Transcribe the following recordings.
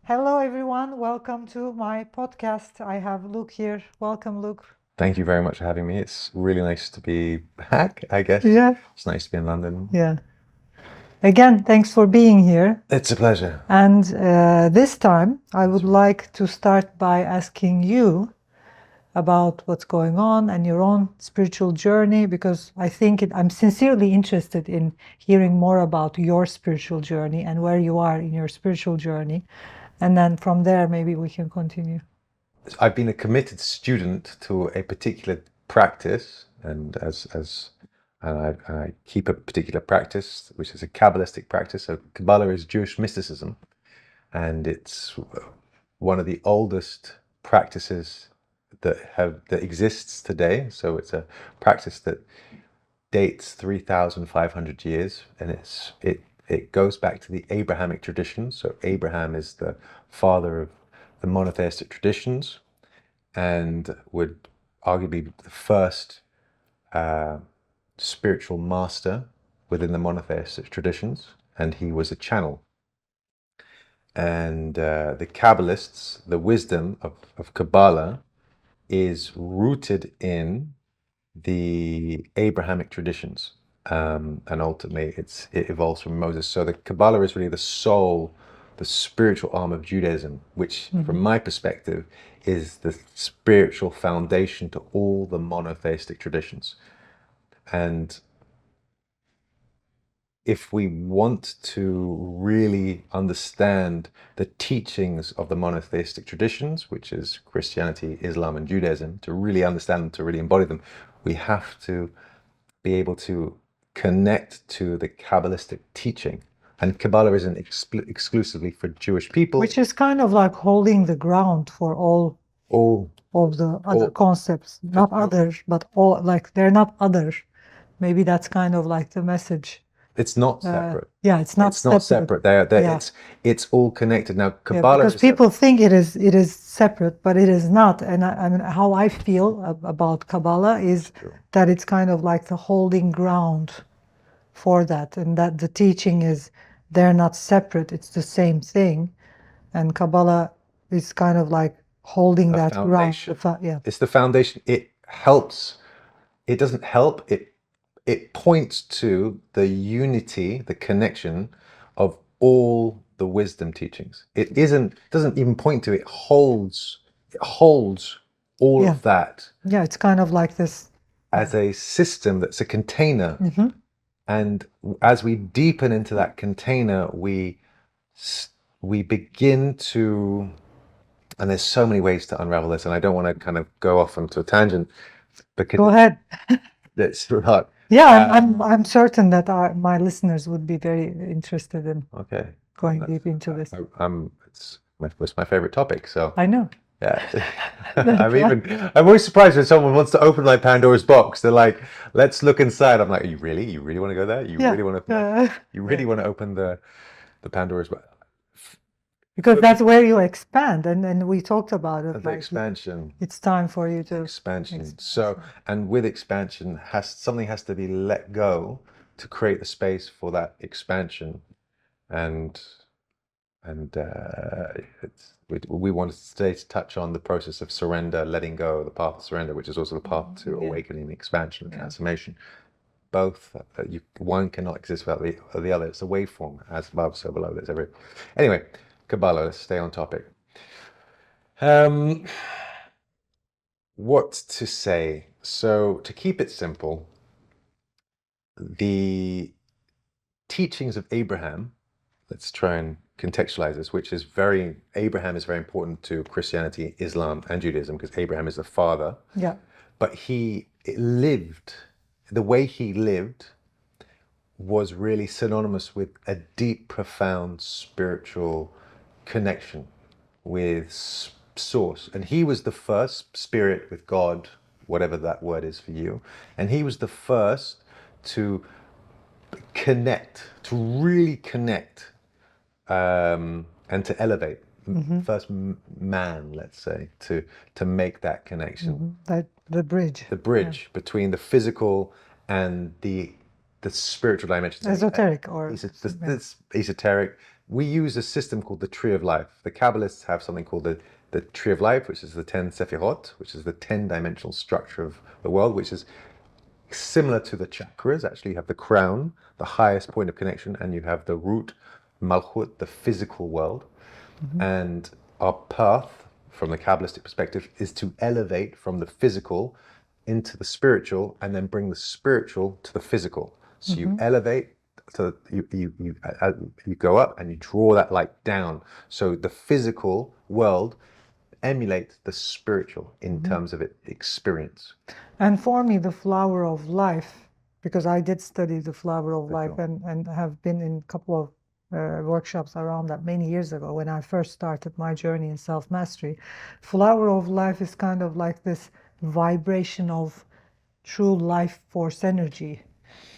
Hello, everyone. Welcome to my podcast. I have Luke here. Welcome, Luke. Thank you very much for having me. It's really nice to be back, I guess. Yeah. It's nice to be in London. Yeah. Again, thanks for being here. It's a pleasure. And this time, I would like to start by asking you about what's going on and your own spiritual journey, because I think I'm sincerely interested in hearing more about your spiritual journey and where you are in your spiritual journey. And then from there, maybe we can continue. I've been a committed student to a particular practice, and I keep a particular practice, which is a Kabbalistic practice. So Kabbalah is Jewish mysticism, and it's one of the oldest practices that exists today. So it's a practice that dates 3,500 years, and it goes back to the Abrahamic tradition. So Abraham is the father of the monotheistic traditions, and would arguably be the first spiritual master within the monotheistic traditions, and he was a channel. And the Kabbalists, the wisdom of Kabbalah, is rooted in the Abrahamic traditions, and ultimately it evolves from Moses. So the Kabbalah is really the soul, the spiritual arm of Judaism, which, from my perspective, is the spiritual foundation to all the monotheistic traditions. And if we want to really understand the teachings of the monotheistic traditions, which is Christianity, Islam, and Judaism, to really understand them, to really embody them, we have to be able to connect to the Kabbalistic teaching. And Kabbalah isn't exclusively for Jewish people. Which is kind of like holding the ground for all of the other concepts. Not others, but all, like they're not others. Maybe that's kind of like the message. It's not separate. Yeah, it's not separate. It's all connected. Now, Kabbalah, because people think it is separate, but it is not. And I mean, how I feel about Kabbalah is that it's kind of like the holding ground for that, and that the teaching is they're not separate, it's the same thing, and Kabbalah is kind of like holding that ground. It's the foundation. It helps. It doesn't help. It points to the unity, the connection of all the wisdom teachings. It doesn't even point to it. Holds all of that. Yeah, it's kind of like this as a system that's a container. And as we deepen into that container, we begin to, and there's so many ways to unravel this, and I don't want to kind of go off onto a tangent, because go ahead. It's hard. Yeah, I'm certain that my listeners would be very interested in going deep into this. It's my favorite topic, so I know. Yeah, I'm always surprised when someone wants to open like Pandora's box. They're like, "Let's look inside." I'm like, "You really want to go there? You really want to open the Pandora's box?" Because that's where you expand, and we talked about it. The expansion. It's time for you to expansion. So, and with expansion, something has to be let go to create the space for that expansion, and we wanted today to touch on the process of surrender, letting go, the path of surrender, which is also the path to awakening, expansion, and transformation. Both, one cannot exist without the other. It's a waveform, as above, so below. There's every. Anyway, Kabbalah. Let's stay on topic. What to say? So, to keep it simple, the teachings of Abraham. Let's try and contextualize this, which is Abraham is very important to Christianity, Islam, and Judaism, because Abraham is the father. Yeah. But the way he lived was really synonymous with a deep, profound spiritual connection with source. And he was the first spirit with God, whatever that word is for you. And he was the first to really connect, and to elevate, first man, let's say, to make that connection. The bridge between the physical and the spiritual dimension. Esoteric esoteric, we use a system called the Tree of Life. The Kabbalists have something called the Tree of Life, which is the 10 Sephirot, which is the 10-dimensional structure of the world, which is similar to the chakras. Actually, you have the crown, the highest point of connection, and you have the root, Malchut, the physical world. And our path, from the Kabbalistic perspective, is to elevate from the physical into the spiritual, and then bring the spiritual to the physical. So you elevate, so you go up and you draw that light down. So the physical world emulates the spiritual in terms of its experience. And for me, the flower of life, because I did study the flower of life and have been in a couple of workshops around that many years ago when I first started my journey in self-mastery. Flower of life is kind of like this vibration of true life force energy.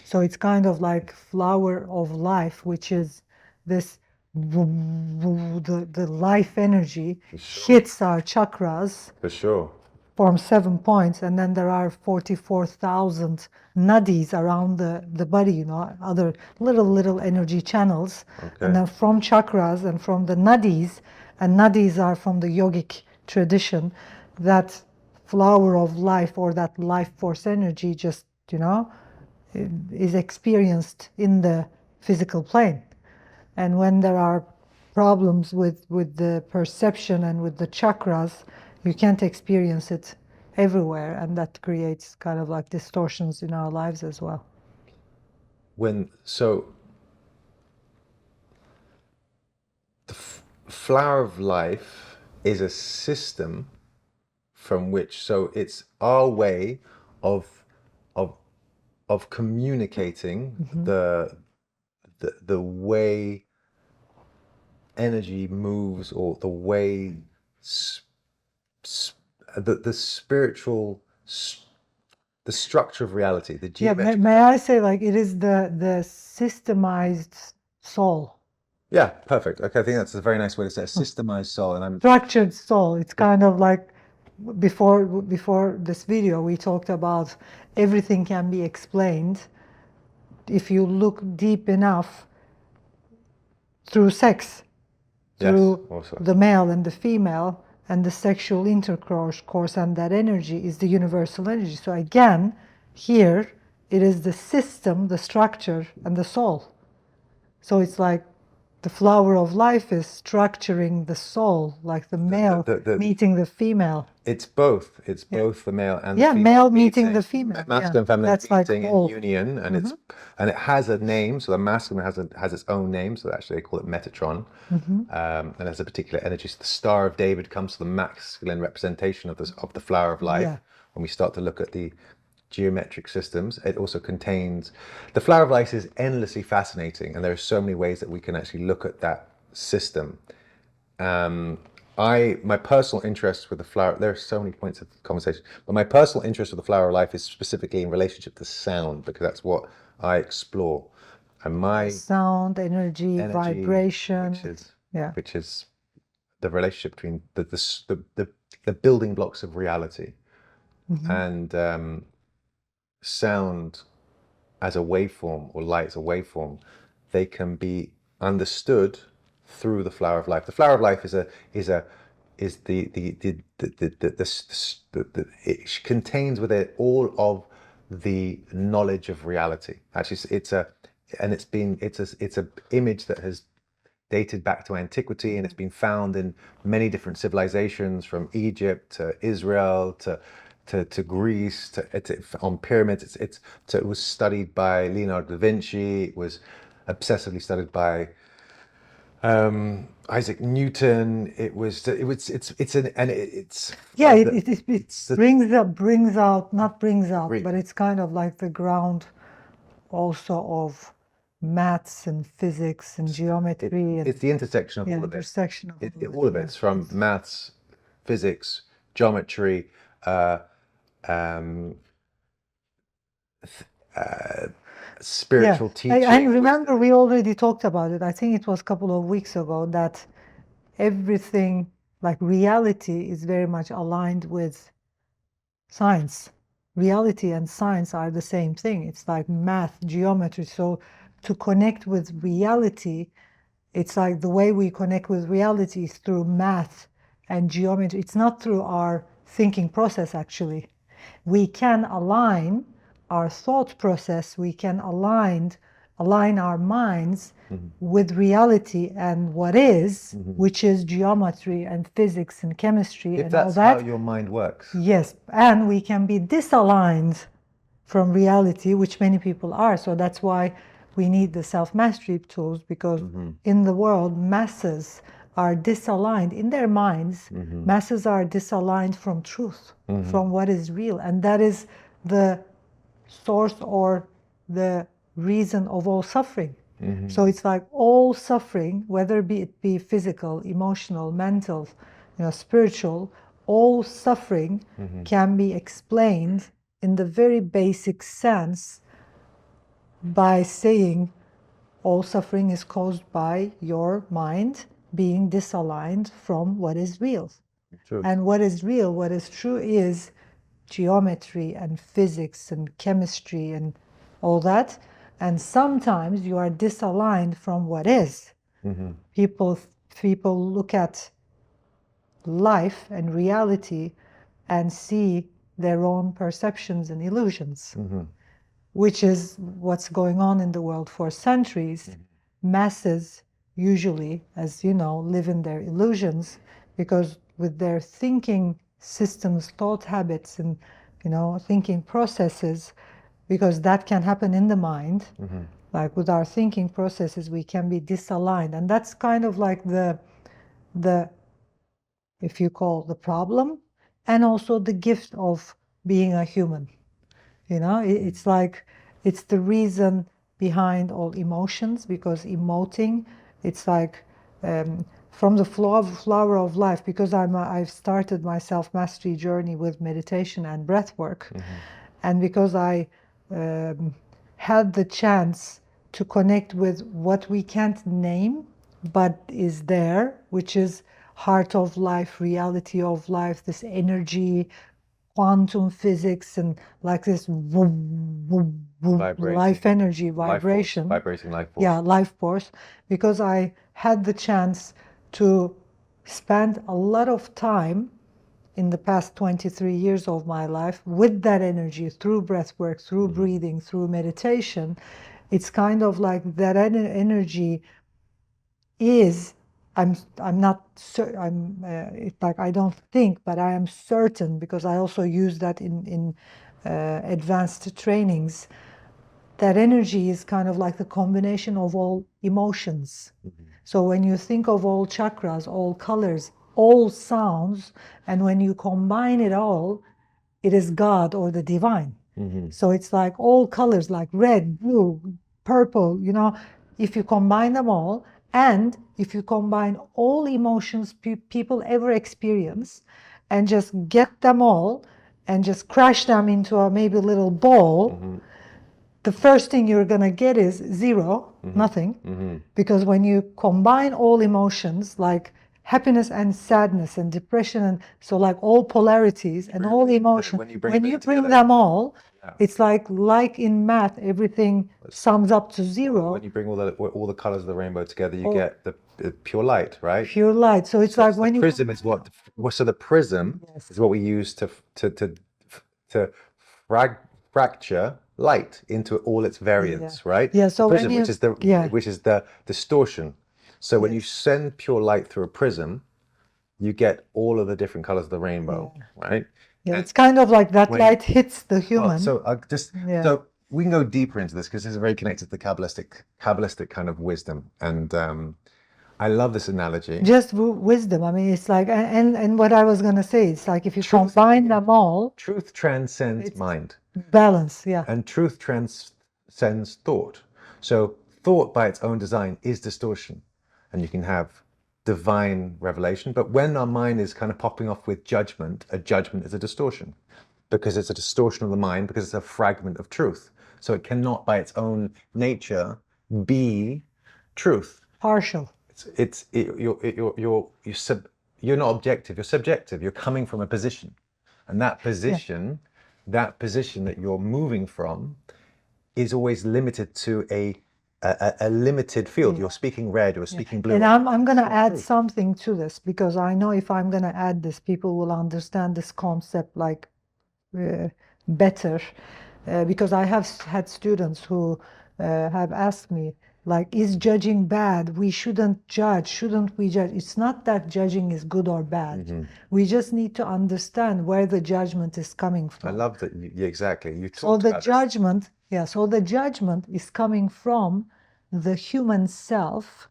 So it's kind of like flower of life, which is this the life energy hits our chakras. For sure. Forms 7 points, and then there are 44,000 nadis around the body, you know, other little energy channels. And then from chakras and from the nadis, and nadis are from the yogic tradition, that flower of life or that life force energy just, you know, is experienced in the physical plane. And when there are problems with the perception and with the chakras, you can't experience it everywhere, and that creates kind of like distortions in our lives as well. So the flower of life is a system from which, so it's our way of communicating the way energy moves, or the way the spiritual, the structure of reality, the geometric. May I say, like, it is the systemized soul. Yeah, perfect. Okay, I think that's a very nice way to say it. Systemized soul, and I'm structured soul. It's kind of like before this video we talked about everything can be explained if you look deep enough through sex, through the male and the female and the sexual intercourse, and that energy is the universal energy. So again, here it is the system, the structure, and the soul. So it's like the flower of life is structuring the soul, like the male meeting the female. It's both. It's both the male and the female. Male meeting the female. Masculine, feminine That's meeting like in union, and it has a name. So the masculine has its own name. So actually they call it Metatron, and has a particular energy. So the Star of David comes to the masculine representation of the flower of life. Yeah. When we start to look at the geometric systems, it also contains, the flower of life is endlessly fascinating, and there are so many ways that we can actually look at that system. My personal interest with the flower, there are so many points of conversation, but my personal interest with the flower of life is specifically in relationship to sound, because that's what I explore. And my sound, energy, vibration, which is the relationship between the building blocks of reality. And sound as a waveform, or light as a waveform, they can be understood through the flower of life. The flower of life it contains with it all of the knowledge of reality. Actually, it's a image that has dated back to antiquity, and it's been found in many different civilizations, from Egypt to Israel to Greece, on pyramids. It was studied by Leonardo da Vinci. It was obsessively studied by Isaac Newton. It but it's kind of like the ground also of maths and physics and geometry. It's the intersection of all of it. All of it. It's from maths, physics, geometry, spiritual teaching. I remember we already talked about it. I think it was a couple of weeks ago, that everything, like reality, is very much aligned with science. Reality and science are the same thing. It's like math, geometry. So to connect with reality, It's like the way we connect with reality is through math and geometry. It's not through our thinking process, actually. We can align our thought process, we can align our minds with reality and what is, which is geometry and physics and chemistry If and all that's that. how your mind works. Yes, and we can be disaligned from reality, which many people are. So that's why we need the self-mastery tools, because in the world, masses are disaligned in their minds. Masses are disaligned from truth, from what is real. And that is the source or the reason of all suffering. So it's like all suffering, whether it be physical, emotional, mental, spiritual, all suffering can be explained in the very basic sense by saying all suffering is caused by your mind being disaligned from what is real. True. And what is real, what is true is geometry and physics and chemistry and all that. And sometimes you are disaligned from what is. People look at life and reality and see their own perceptions and illusions, which is what's going on in the world for centuries. Masses usually, as you know, live in their illusions, because with their thinking systems, thought habits, and thinking processes, because that can happen in the mind. Like with our thinking processes, we can be disaligned, and that's kind of like the if you call the problem, and also the gift of being a human. It's like it's the reason behind all emotions, because emoting, it's like from the flower of life, because I've started my self-mastery journey with meditation and breath work, and because I had the chance to connect with what we can't name but is there, which is heart of life, reality of life, this energy, quantum physics, and like this life energy, vibration. Vibrating life force. Yeah, life force. Because I had the chance to spend a lot of time in the past 23 years of my life with that energy, through breath work, through breathing, through meditation. It's kind of like that energy is, I'm not certain, it's like I don't think, but I am certain, because I also use that in advanced trainings, that energy is kind of like the combination of all emotions. So when you think of all chakras, all colors, all sounds, and when you combine it all, it is God or the divine. So it's like all colors, like red, blue, purple, if you combine them all, and if you combine all emotions people ever experience and just get them all and just crash them into a maybe little ball, the first thing you're going to get is zero, nothing. Because when you combine all emotions, like happiness and sadness and depression, and so like all polarities and all emotions, when you bring them all, it's like in math, everything sums up to zero. When you bring all the colors of the rainbow together, you get the pure light, right? Pure light. So it's like when the prism is what. So the prism is what we use to fracture light into all its variants, right? Yeah. So the prism, which is the distortion. So when you send pure light through a prism, you get all of the different colors of the rainbow, right? Yeah, it's kind of like that light hits the human. So so we can go deeper into this, because this is very connected to the Kabbalistic kind of wisdom, and I love this analogy. Just wisdom. I mean, it's like, and what I was going to say, it's like if you combine them all, truth transcends mind. Balance, yeah. And truth transcends thought. So thought by its own design is distortion, and you can have divine revelation. But when our mind is kind of popping off with judgment, a judgment is a distortion, because it's a distortion of the mind, because it's a fragment of truth. So it cannot by its own nature be truth. Partial. You're not objective, you're subjective. You're coming from a position, and that position that you're moving from is always limited to a a limited field. You're speaking red or speaking blue. And I'm going to add something to this, because I know if I'm going to add this, people will understand this concept like better. Because I have had students who have asked me, like, is judging bad? We shouldn't judge. Shouldn't we judge? It's not that judging is good or bad. We just need to understand where the judgment is coming from. I love that. Exactly. You talked So the about judgment, so the judgment is coming from the human self,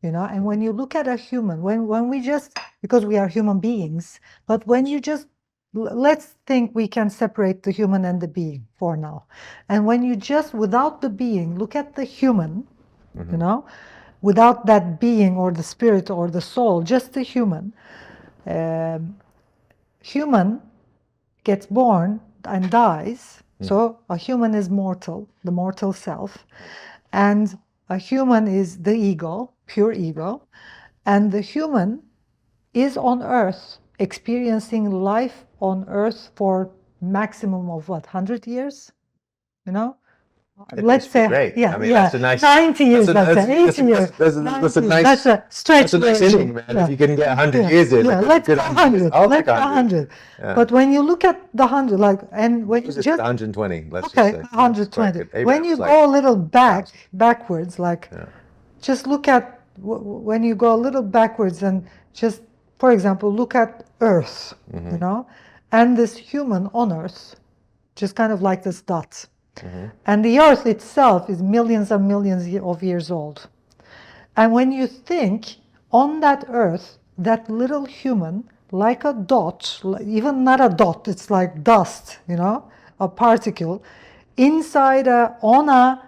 and when you look at a human, when we just, because we are human beings, but when you just, let's think we can separate the human and the being for now. And when you just, without the being, look at the human, without that being or the spirit or the soul, just the human, human gets born and dies. So a human is mortal, the mortal self, and a human is the ego, pure ego, and the human is on earth experiencing life on earth for maximum of 100 years, let's say, great. yeah, I mean, that's a nice, 90 years, let's say, 80 years. That's a nice, that's a stretch. That's a nice inning, man. If you can get 100 years in, yeah, let's go 100. Let's go 100. But when you look at the 100, like, and when you just 120, let's okay, just say. 120. When you go a little backwards, like, just look at when you go a little backwards and just, for example, look at Earth, and this human on Earth, just kind of like this dot. And the Earth itself is millions and millions of years old. And when you think on that Earth, that little human, like a dot, even not a dot, it's like dust, a particle, inside on a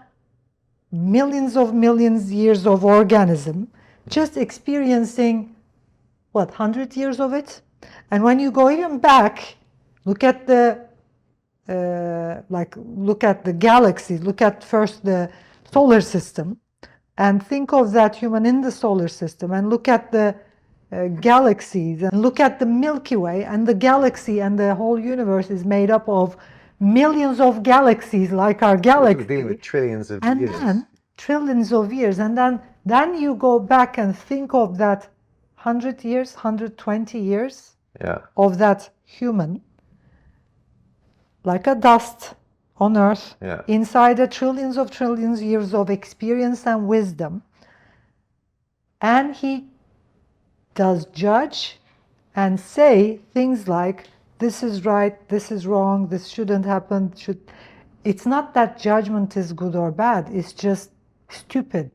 millions years of organism, just experiencing, 100 years of it? And when you go even back, look at the look at the galaxies, look at first the solar system, and think of that human in the solar system, and look at the galaxies, and look at the Milky Way, and the galaxy and the whole universe is made up of millions of galaxies, like our galaxy. We're dealing with trillions of and years. Then trillions of years, and then you go back and think of that 100 years, 120 years of that human, like a dust on Earth, inside a trillions years of experience and wisdom. And he does judge and say things like, this is right, this is wrong, this shouldn't happen. It's not that judgment is good or bad, it's just stupid.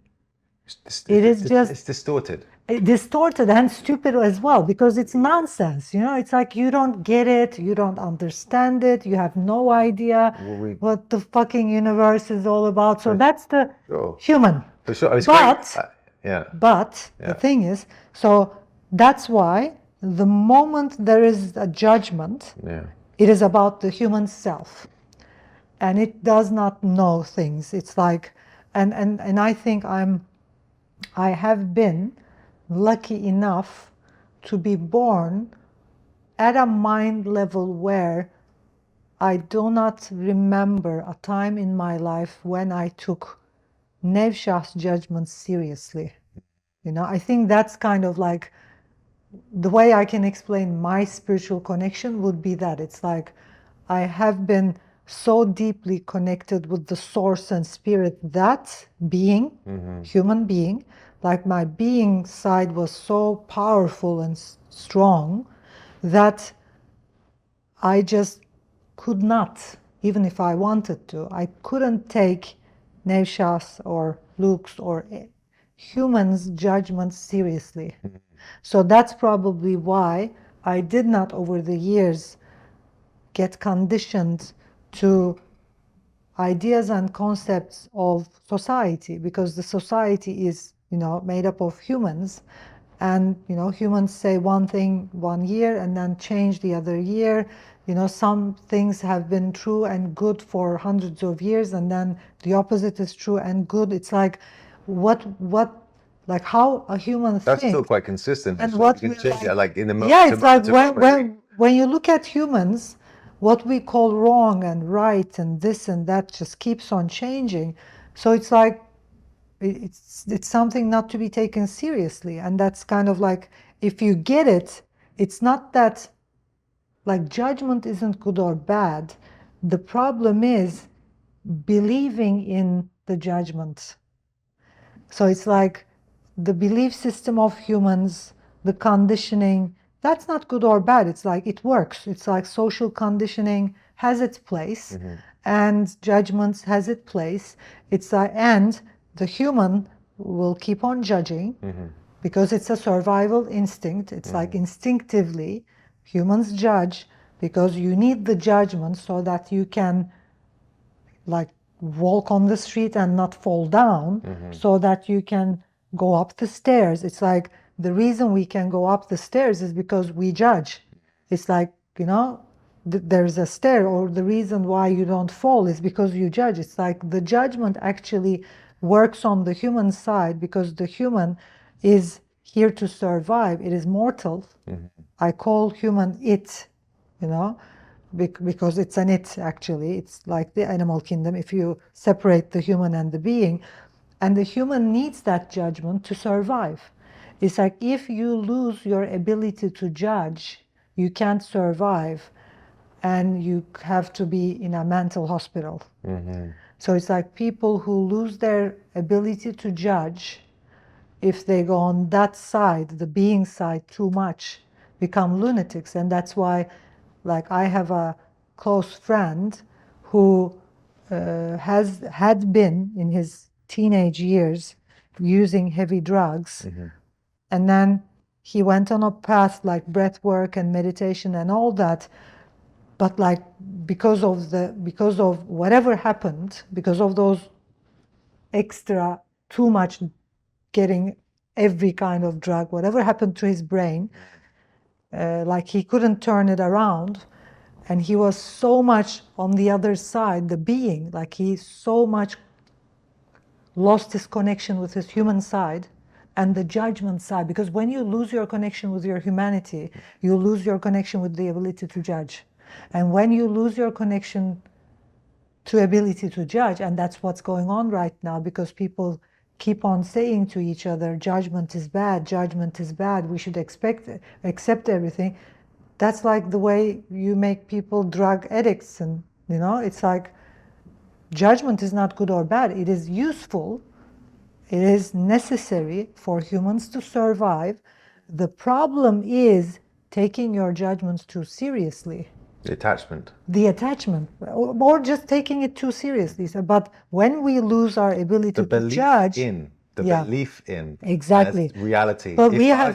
It's distorted. Distorted and stupid as well, because it's nonsense. It's like you don't get it, you don't understand it, you have no idea what the fucking universe is all about. So that's the human. For sure. But the thing is, so that's why the moment there is a judgment, it is about the human self, and it does not know things. It's like, and I think I have been lucky enough to be born at a mind level where I do not remember a time in my life when I took Nevsah's judgment seriously. I think that's kind of like the way I can explain my spiritual connection would be that it's like I have been so deeply connected with the source and spirit, that being, human being, like my being side was so powerful and strong that I just could not, even if I wanted to, I couldn't take Nevsah's or Luke's or humans' judgment seriously. So that's probably why I did not, over the years, get conditioned to ideas and concepts of society, because the society is, made up of humans, and, humans say one thing one year and then change the other year. Some things have been true and good for hundreds of years, and then the opposite is true and good. It's like, like how a human That's thinks. still quite consistent. And so what you can change it, like in the moment. Yeah, it's like when you look at humans, what we call wrong and right and this and that just keeps on changing. So it's like it's something not to be taken seriously. And that's kind of like, if you get it, it's not that like judgment isn't good or bad. The problem is believing in the judgment. So it's like the belief system of humans, the conditioning, that's not good or bad. It's like it works. It's like social conditioning has its place, and judgments has its place. It's like, and the human will keep on judging because it's a survival instinct. It's like instinctively humans judge because you need the judgment so that you can like walk on the street and not fall down, so that you can go up the stairs. It's like the reason we can go up the stairs is because we judge. It's like, you know, there's a stair, or the reason why you don't fall is because you judge. It's like the judgment actually works on the human side because the human is here to survive. It is mortal. I call human it, you know, because it's an it actually. It's like the animal kingdom if you separate the human and the being. And the human needs that judgment to survive. It's like if you lose your ability to judge, you can't survive, and you have to be in a mental hospital. So it's like people who lose their ability to judge, if they go on that side, the being side, too much, become lunatics. And that's why, like, I have a close friend who had been in his teenage years using heavy drugs, and then he went on a path like breath work and meditation and all that. But like because of whatever happened, because of those extra too much getting every kind of drug, whatever happened to his brain, like he couldn't turn it around, and he was so much on the other side, the being, like he so much lost his connection with his human side and the judgment side, because when you lose your connection with your humanity, you lose your connection with the ability to judge. And when you lose your connection to ability to judge, and that's what's going on right now, because people keep on saying to each other, judgment is bad, we should accept everything. That's like the way you make people drug addicts, and you know, it's like judgment is not good or bad. It is useful. It is necessary for humans to survive. The problem is taking your judgments too seriously. The attachment. The attachment, or just taking it too seriously. So, but when we lose our ability to judge, belief in exactly as reality. But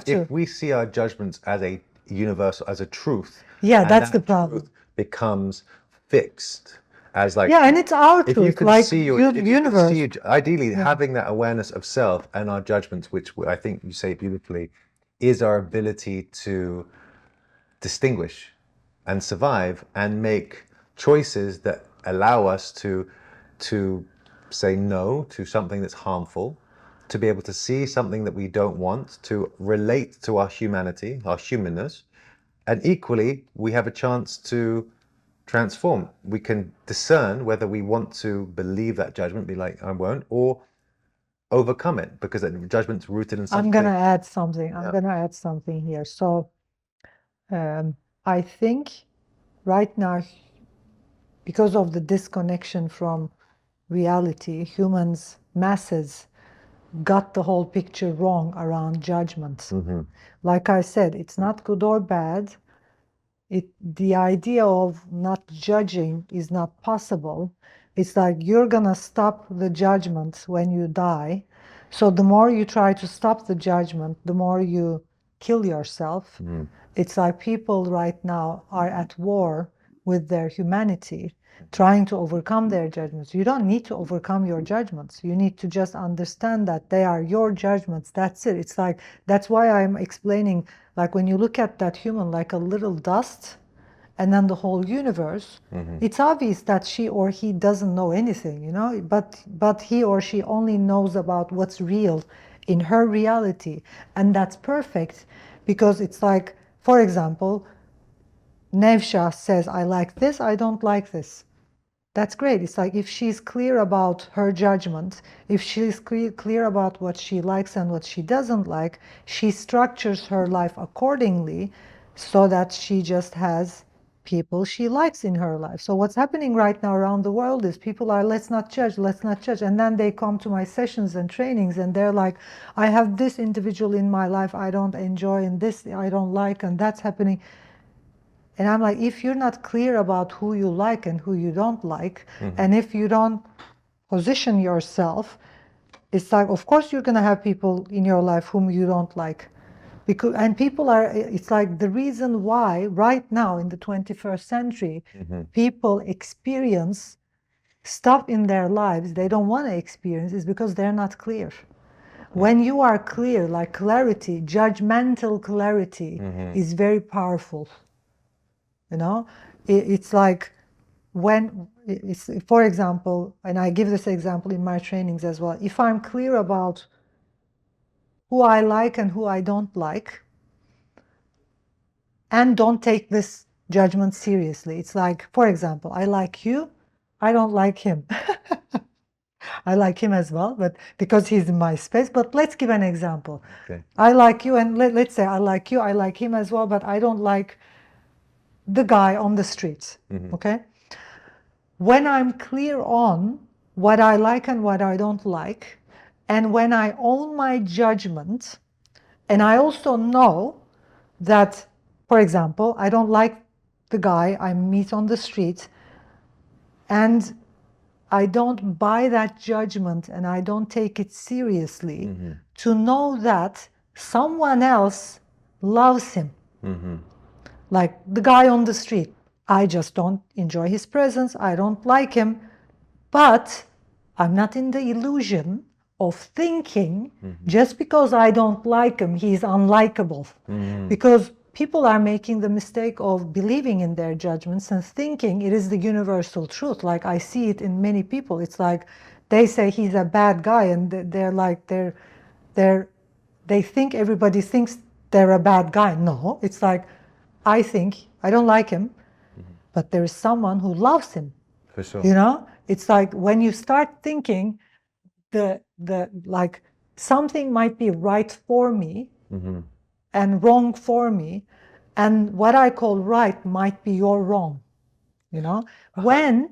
if we see our judgments as a universal, as a truth, that's the problem. Truth becomes fixed as like and it's our if truth. you could like see your universe. Ideally, having that awareness of self and our judgments, which I think you say beautifully, is our ability to distinguish and survive and make choices that allow us to say no to something that's harmful, to be able to see something that we don't want, to relate to our humanity, our humanness, and equally we have a chance to transform. We can discern whether we want to believe that judgment, be like, I won't, or overcome it, because that judgment's rooted in something. I'm going to add something. I'm going to add something here. So I think right now, because of the disconnection from reality, masses got the whole picture wrong around judgment. Like I said, it's not good or bad. The idea of not judging is not possible. It's like you're gonna stop the judgment when you die. So the more you try to stop the judgment, the more you kill yourself. It's like people right now are at war with their humanity, trying to overcome their judgments. You don't need to overcome your judgments. You need to just understand that they are your judgments. That's it. It's like, that's why I'm explaining, like when you look at that human like a little dust and then the whole universe, it's obvious that she or he doesn't know anything, you know, but he or she only knows about what's real in her reality. And that's perfect, because it's like, for example, Nevsah says, I like this, I don't like this. that's great. It's like if she's clear about her judgment, if she's clear about what she likes and what she doesn't like, she structures her life accordingly so that she just has people she likes in her life. So what's happening right now around the world is people are, let's not judge, let's not judge. And then they come to my sessions and trainings and they're like, I have this individual in my life I don't enjoy and this I don't like and that's happening. And I'm like, if you're not clear about who you like and who you don't like, and if you don't position yourself, it's like, of course you're going to have people in your life whom you don't like. Because, and people are, it's like the reason why right now in the 21st century, people experience stuff in their lives they don't want to experience is because they're not clear. When you are clear, like clarity, judgmental clarity is very powerful. You know, it's like when it's, for example, and I give this example in my trainings as well, if I'm clear about who I like and who I don't like, and don't take this judgment seriously. It's like, for example, I like you, I don't like him. I like him as well, but because he's in my space. But let's give an example. Okay. I like you, and let's say I like you, I like him as well, but I don't like the guy on the streets, okay? When I'm clear on what I like and what I don't like, and when I own my judgment, and I also know that, for example, I don't like the guy I meet on the street, and I don't buy that judgment and I don't take it seriously, to know that someone else loves him. Like the guy on the street, I just don't enjoy his presence, I don't like him, but I'm not in the illusion of thinking just because I don't like him, he's unlikable. Because people are making the mistake of believing in their judgments and thinking it is the universal truth. Like I see it in many people. It's like they say he's a bad guy and they're like, they think everybody thinks they're a bad guy. No, it's like, I think I don't like him, but there is someone who loves him. For sure. You know, it's like when you start thinking the like something might be right for me and wrong for me, and what I call right might be your wrong. You know, when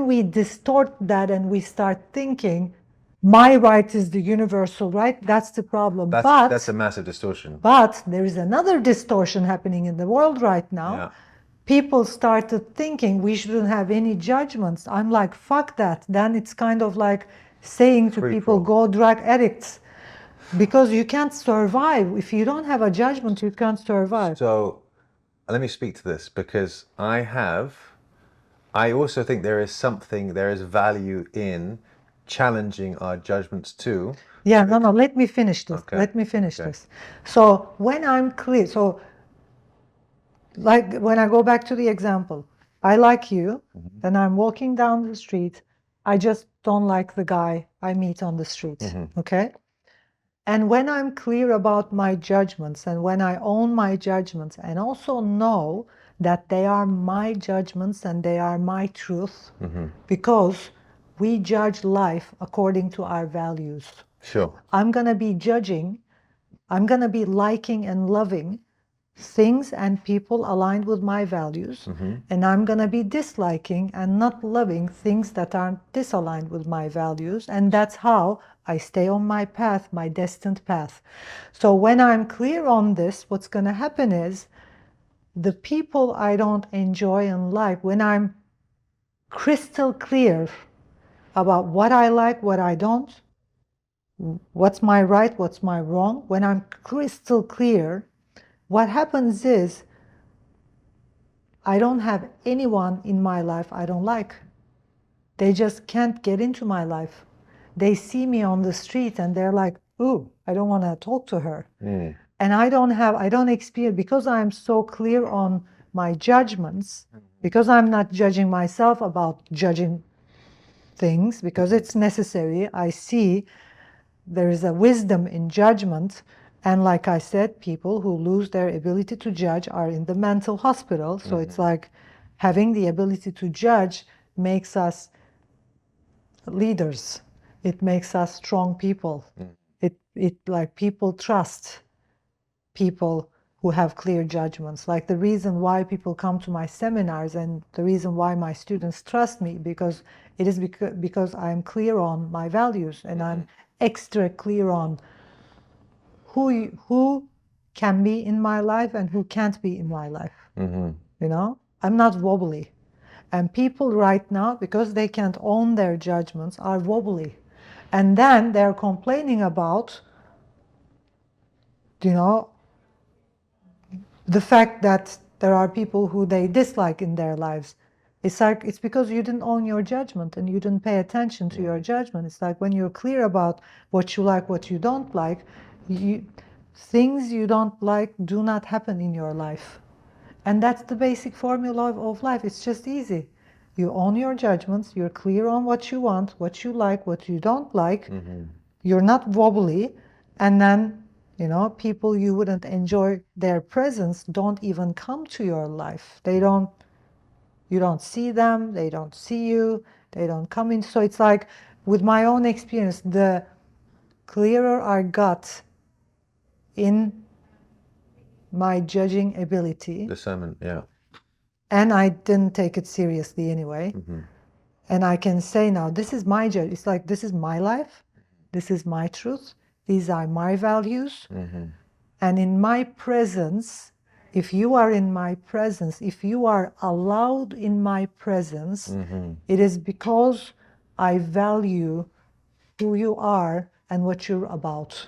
we distort that and we start thinking my right is the universal right, that's the problem. That's a massive distortion. But there is another distortion happening in the world right now. Yeah. People started thinking we shouldn't have any judgments. I'm like, fuck that. Then it's kind of like saying to people, go drug addicts. Because you can't survive. If you don't have a judgment, you can't survive. So let me speak to this, because I also think there is value in challenging our judgments too. Yeah, no, let me finish this. Okay. Let me finish this. So when I'm clear, so like when I go back to the example, I like you, then I'm walking down the street, I just don't like the guy I meet on the street, okay? And when I'm clear about my judgments and when I own my judgments and also know that they are my judgments and they are my truth, because we judge life according to our values. Sure. I'm going to be judging, I'm going to be liking and loving things and people aligned with my values, and I'm going to be disliking and not loving things that aren't disaligned with my values, and that's how I stay on my path, my destined path. So when I'm clear on this, what's going to happen is the people I don't enjoy and like, when I'm crystal clear about what I like, what I don't, what's my right, what's my wrong, when I'm crystal clear, what happens is I don't have anyone in my life I don't like. They just can't get into my life. They see me on the street and they're like, ooh, I don't want to talk to her. And I don't experience, because I'm so clear on my judgments, because I'm not judging myself about judging things, because it's necessary. I see there is a wisdom in judgment. And like I said, people who lose their ability to judge are in the mental hospital. So it's like having the ability to judge makes us leaders. It makes us strong people. It like people trust people who have clear judgments. Like the reason why people come to my seminars and the reason why my students trust me, because it is because I'm clear on my values and I'm extra clear on who can be in my life and who can't be in my life. You know, I'm not wobbly. And people right now, because they can't own their judgments, are wobbly. And then they're complaining about, you know, the fact that there are people who they dislike in their lives. It's like, it's because you didn't own your judgment and you didn't pay attention to your judgment. It's like when you're clear about what you like, what you don't like, things you don't like do not happen in your life. And that's the basic formula of life. It's just easy. You own your judgments, you're clear on what you want, what you like, what you don't like. You're not wobbly, and then, you know, people you wouldn't enjoy their presence don't even come to your life. You don't see them, they don't see you, they don't come in. So it's like, with my own experience, the clearer I got in my judging ability, Discernment, yeah. and I didn't take it seriously anyway. And I can say now, this is my judge. It's like, this is my life. This is my truth. These are my values. And in my presence, if you are in my presence, if you are allowed in my presence, it is because I value who you are and what you're about.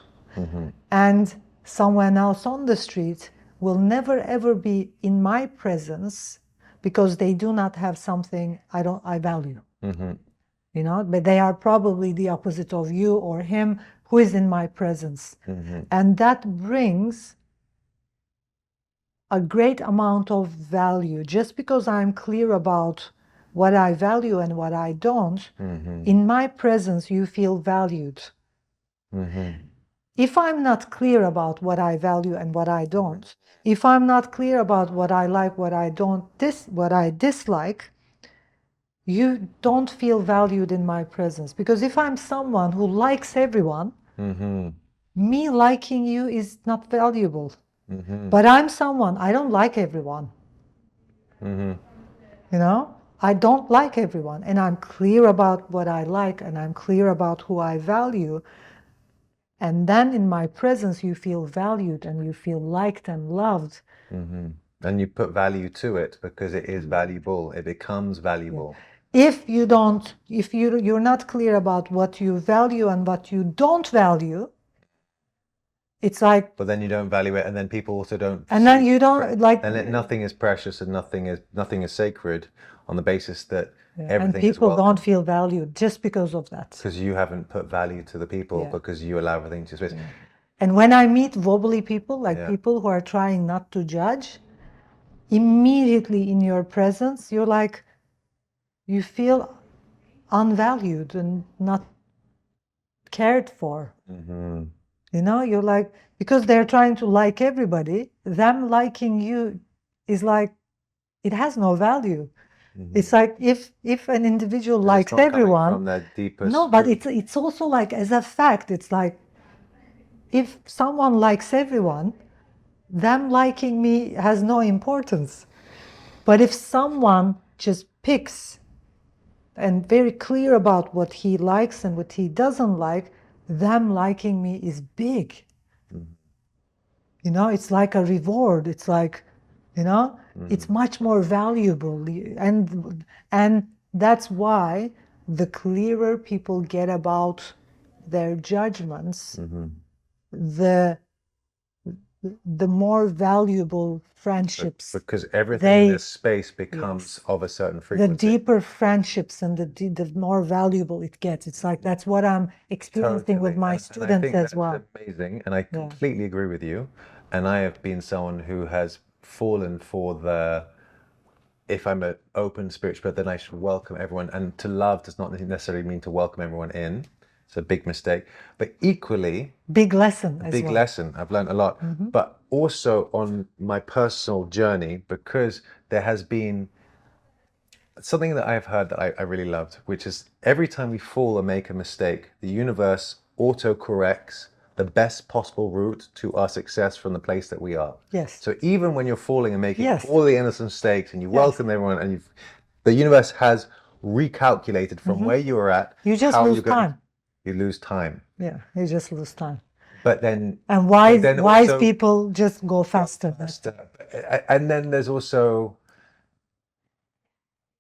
And someone else on the street will never ever be in my presence because they do not have something I value. You know, but they are probably the opposite of you or him who is in my presence. And that brings a great amount of value. Just because I'm clear about what I value and what I don't, in my presence you feel valued. If I'm not clear about what I value and what I don't, if I'm not clear about what I like, what I don't, what I dislike, you don't feel valued in my presence. Because if I'm someone who likes everyone, me liking you is not valuable. But I'm someone, I don't like everyone. You know, I don't like everyone, and I'm clear about what I like, and I'm clear about who I value. And then in my presence, you feel valued and you feel liked and loved. And you put value to it because it is valuable. It becomes valuable. If you don't, if you're not clear about what you value and what you don't value, it's like. But then you don't value it, and then people also don't. And then you don't like. And nothing is precious, and nothing is sacred, on the basis that everything and people is don't feel valued just because of that. Because you haven't put value to the people, because you allow everything to space. And when I meet wobbly people, like people who are trying not to judge, immediately in your presence, you're like, you feel unvalued and not cared for. You know, you're like, because they're trying to like everybody, them liking you is like, it has no value. It's like if an individual likes everyone, from their deepest no, but it's also like, as a fact, it's like, if someone likes everyone, them liking me has no importance. But if someone just picks and very clear about what he likes and what he doesn't like, them liking me is big. You know, it's like a reward. It's like, you know, it's much more valuable. And that's why the clearer people get about their judgments, the more valuable friendships. Because everything in this space becomes of a certain frequency. The deeper friendships and the more valuable it gets. It's like, that's what I'm experiencing with my students as well. That's amazing, and I completely agree with you. And I have been someone who has fallen for the, if I'm an open spiritual, then I should welcome everyone. And to love does not necessarily mean to welcome everyone in. It's a big mistake. But equally, big lesson. Big lesson. I've learned a lot. But also on my personal journey, because there has been something that I've heard that I really loved, which is every time we fall or make a mistake, the universe auto-corrects the best possible route to our success from the place that we are. Yes. So even when you're falling and making Yes. all the innocent mistakes and you welcome everyone and the universe has recalculated from where you were at. You just lose time. You lose time. Yeah, you just lose time. But then... And wise people just go faster. And then there's also...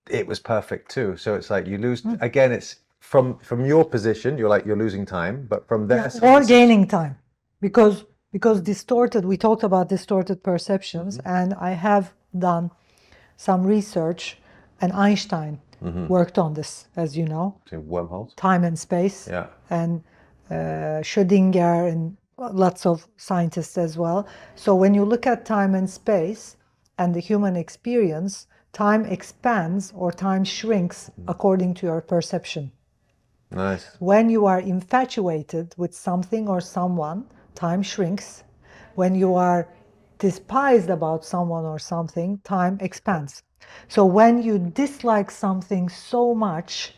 It was perfect too. So it's like you lose... Again, it's from your position, you're losing time, but from there... Or gaining time. Because distorted, we talked about distorted perceptions, and I have done some research, and Einstein worked on this, as you know. Wormholes? Time and space. Yeah. And Schrödinger and lots of scientists as well. So when you look at time and space and the human experience, time expands or time shrinks according to your perception. Nice. When you are infatuated with something or someone, time shrinks. When you are despised about someone or something, time expands. So when you dislike something so much,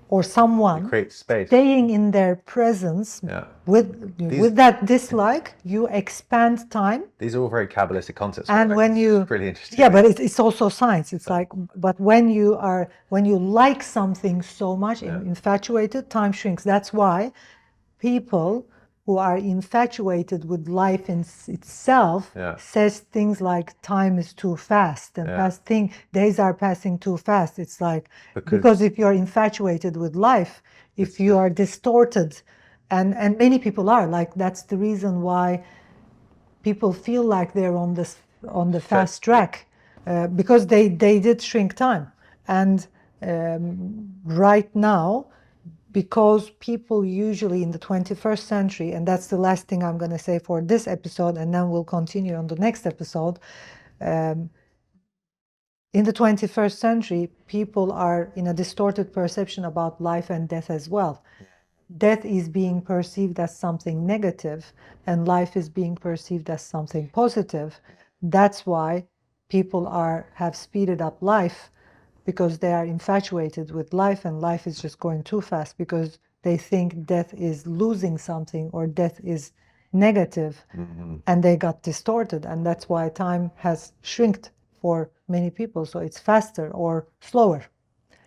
or someone, you create space. Staying in their presence with that dislike, you expand time. These are all very Kabbalistic concepts. And when you... It's really interesting. Yeah, but it's also science. It's like, but when you like something so much, infatuated, time shrinks. That's why people who are infatuated with life in itself says things like time is too fast and days are passing too fast. It's like, because if you're infatuated with life, if you are distorted, and many people are, like, that's the reason why people feel like they're on the fast track, because they did shrink time. And right now, because people usually in the 21st century, and that's the last thing I'm going to say for this episode, and then we'll continue on the next episode. In the 21st century, people are in a distorted perception about life and death as well. Death is being perceived as something negative, and life is being perceived as something positive. That's why people have speeded up life, because they are infatuated with life, and life is just going too fast because they think death is losing something or death is negative, and they got distorted, and that's why time has shrinked for many people. So it's faster or slower.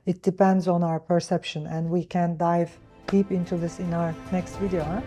It depends on our perception, and we can dive deep into this in our next video.